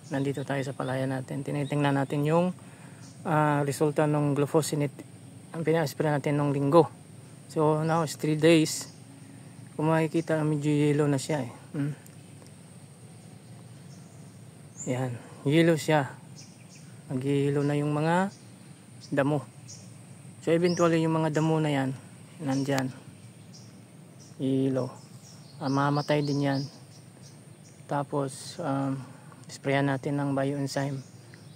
Nandito tayo sa palayan natin. Tinitingnan natin yung resulta ng glufosinate ang pina-spray natin nung linggo. So now it's 3 days. Kung makikita, medyo yellow na siya Yan, yellow siya. Nag-yellow na yung mga damo. So eventually yung mga damo na yan nandyan, yellow, mamatay din yan. Tapos sprayan natin ng bioenzyme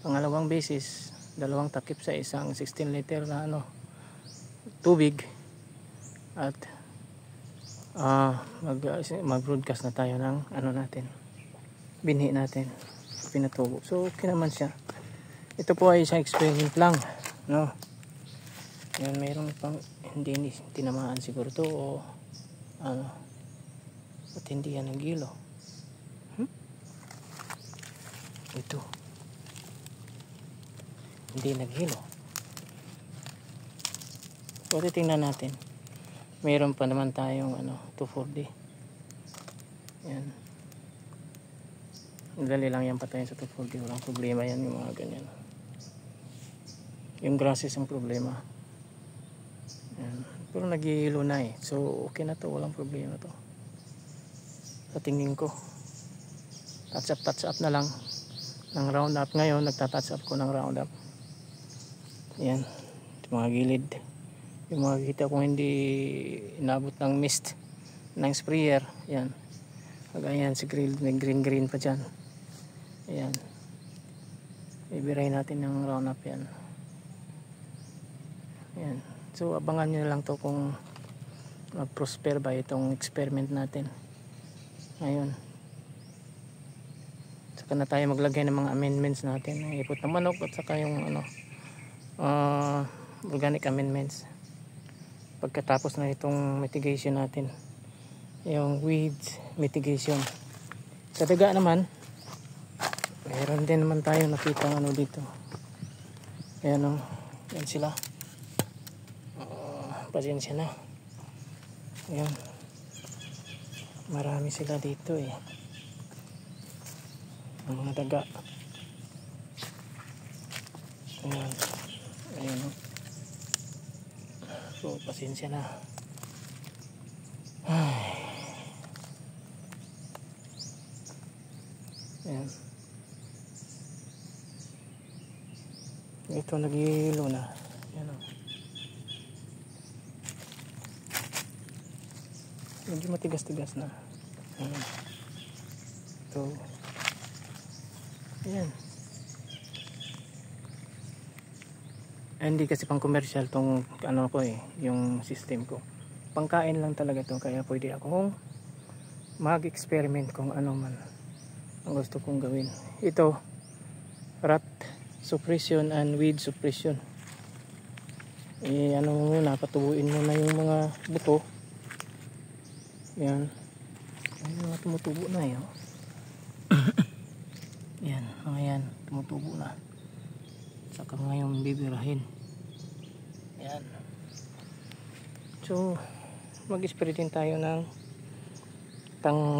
pangalawang beses, 2 takip sa isang 16 liter na tubig, at mag-broadcast na tayo ng binhi natin, pinatubo. So okay naman siya. Ito po ay isang experiment lang, no? Yan, mayroon pang hindi tinamaan siguro to o at hindi yan nagilo. Ito hindi naghilo. So titingnan natin. Mayroon pa naman tayong 240. Yan, dali lang yan patayin sa 240. Walang problema yan, yung mga ganyan. Yung grasses ang problema. Yan. Pero naghihilo na so okay na to, walang problema to sa tingin ko. Touch up na lang ng Roundup. Ngayon nagta-touch up ko ng Roundup. Yan, yung mga gilid, yung mga kita kung hindi inabot ng mist ng sprayer, yan, kagaya si grill, may green pa dyan. Ayan, ibiray natin ng Roundup yan. Yan, so abangan nyo lang to kung mag-prosper ba itong experiment natin ngayon. Saka na tayo maglagay ng mga amendments natin, ng ipot na manok at saka yung organic amendments pagkatapos na itong mitigation natin, yung weeds mitigation. Sa daga naman, mayroon din naman tayo nakita dito. Ayan yan sila. Pasensya na. Ayan, marami sila dito ang mga daga. Ayan, ayan so pasensya na. Ayan, ito naghihilo na. Ayan medyo matigas-tigas na. So ayan, hindi kasi pang commercial tong yung system ko, pangkain lang talaga to, kaya pwede akong mag-experiment kung ano man ang gusto kong gawin. Ito, rat suppression and weed suppression. Muna, patubuin mo na yung mga buto. Yan, mga tumutubo na yan, mga tumutubo na. Saka ngayon bibirahin. Yan, so mag-spray din tayo ng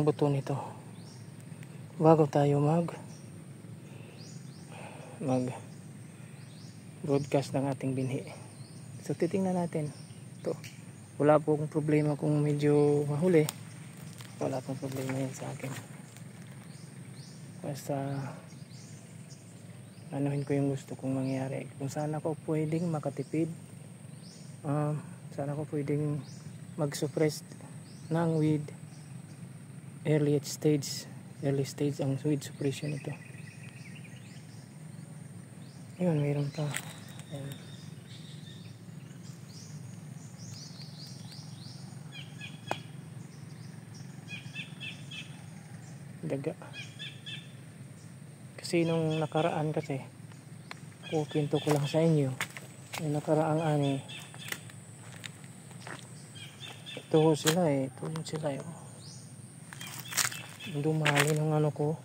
buto nito bago tayo mag broadcast ng ating binhi. So titingnan natin ito. Wala pong problema kung medyo mahuli, wala pong problema yan sa akin. Basta anuhin ko yung gusto kong mangyari. Kung saan ako pwedeng makatipid, saan ako pwedeng mag-suppress ng weed early stage ang weed suppression ito. Ayun, mayroon pa. Ayan. Daga. Kasi nung nakaraan kwento ko lang sa inyo, yung nakaraang ito sila dumali ng ko,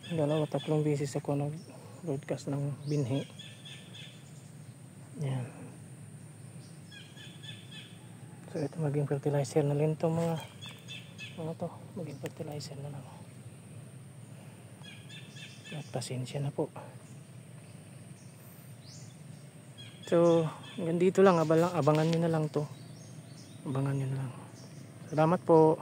2-3 beses ako nag broadcast ng binhi. Yan, so ito maging fertilizer na rin to, maging fertilizer na lang. At pasensya na po. So hanggang dito lang, abangan nyo na lang to. Abangan nyo na lang. Salamat po.